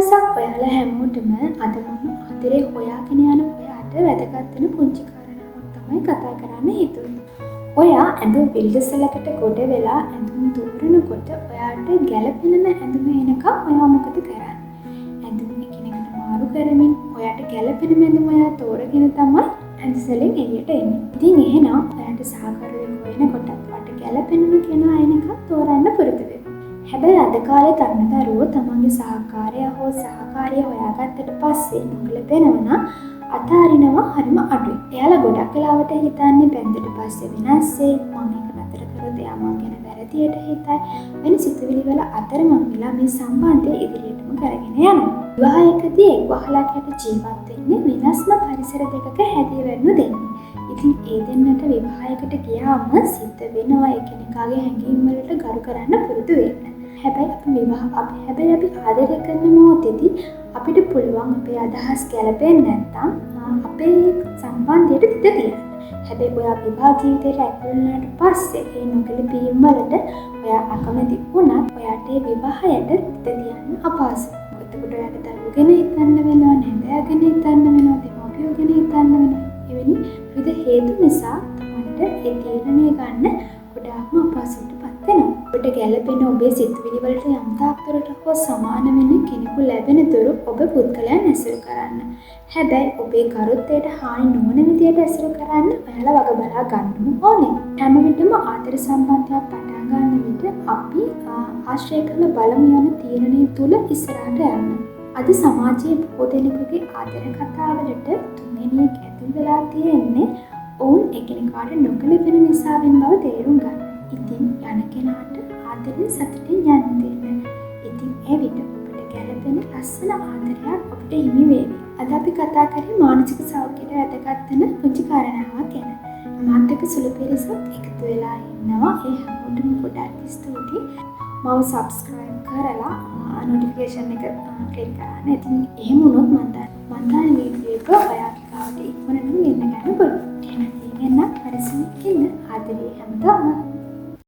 දවසක් ඔයාලා හැමෝටම අද මම අතරේ හොයාගෙන යන ඔයාට වැදගත් වෙන පුංචි කාරණාවක් තමයි කතා කරන්න හිතුවේ. ඔයා ඇඳුම් පිළිසලකට ගොඩ වෙලා ඇඳුම් තෝරනකොට ඔයාට ගැළපෙන ඇඳුම එනකම් ඔයා මොකද කරන්නේ? ඇඳුම් එකිනෙකට මාරු කරමින් ඔයාට ගැළපෙන ඇඳුම ඔයා තෝරගෙන තමයි ඇඳසලෙන් එළියට එන්නේ. ඉතින් එහෙනම් ඔයාට සහකරුවෙක් හොයනකොට ඔයාට ගැළපෙනම කෙනා එනකම් තෝරන්න පුරුදු වෙන්න. හැබැයි අද කාලේ තරුණ දරුවෝ තමන්ගේ සහකාරයා හෝ සහකාරිය හොයාගත්තට පස්සේ නොගැලපෙනවා නම් අතාරිනවා හරිම අඩුයි. එයාලා ගොඩක් වෙලාවට හිතන්නේ බැන්දට පස්සේ වෙනස්සේ මම එක නතර කරොත් එයා මං ගැන වැරදියට හිතයි වෙන සිතුවිලි වල අතරමං වෙලා මේ සම්බන්ධය ඉදිරියටම කරගෙන යනවා. විවාහයකදී එක් වහලකට ජීවත් වෙන්නේ වෙනස්ම පරිසර දෙකක හැදී වෙන්න දෙන්නේ. ඉතින් ඒ දෙන්නට විවාහයකට ගියාම සිද්ධ වෙනවා එකිනෙකාගේ හැඟීම් වලට ගරු කරන්න පුරුදු වෙන්න. හැබැයි අපි ආදරය කරන මොහොතේදී අපිට පුළුවන් අපේ අදහස් ගැලපෙන්නේ නැත්නම් අපේ සම්බන්ධයට තිත තියන්න. හැබැයි ඔයා විවාහ ජීවිතයට ඇතුළු වුණාට පස්සේ ඒ නොගැලපීම් වලට ඔයා අකමැති වුණත් ඔයාට ඒ විවාහයට තිත තියන්න අපහසුයි. එතකොට ඔයාට දරුවෝ ගැන හිතන්න වෙනවා, නැඳයා ගැන හිතන්න වෙනවා, දෙමව්පියෝ ගැන හිතන්න වෙනවා. එවැනි විවිධ හේතු නිසා තමන්ට ඒ තීරණය ගන්න ගොඩාක්ම අපහසුතාවටපත් වෙනවා. ඔබට ගැළපෙන ඔබේ සිතුවිලි වලට යම් තාක් දුරට හෝ සමාන වෙන කෙනෙකු ලැබෙන තුරු ඔබ පුද්ගලයන් ඇසුරු කරන්න. හැබැයි ඔබේ ගරුත්වයට හානි නොවන විදියට ඇසුරු කරන්න ඔයාලා වග බලා ගන්නම ඕනේ. හැම විටම ආදර සම්බන්ධයක් පටන් ගන්න විට අපි ආශ්‍රය කරන බලමු යන තීරණය තුල ඉස්සරහට යන්න. අද සමාජයේ බොහෝ දෙනෙකුගේ ආදර කතාවලට තුන්වෙනියෙක් ඇතුල් වෙලා තියෙන්නේ ඔවුන් එකිනෙකාට නොගැලපෙන නිසාවෙන් බව තේරුම් ගන්න. ඉතින් යන කෙනාට ආදරෙන් සතුටින් යන්න දෙන්න. ඉතින් ඒ විට ඔබට ගැළපෙන ලස්සන ආදරයක් ඔබට හිමි වේවි. අද අපි කතා කරේ මානසික සෞඛ්‍යයට වැදගත් වෙන පුංචි කාරණාවක් ගැන. මාත් එක්ක සුළු පිරිසක් එකතු වෙලා ඉන්නවා. ඒ හැමෝටම ගොඩාක් ස්තුතියි. මම subscribe කරලා notification එක ක්ලික් කරන්න. ඉතින් එහෙම වුණොත් මම දාන වීඩියෝ එක ඔයාලට ඉක්මනට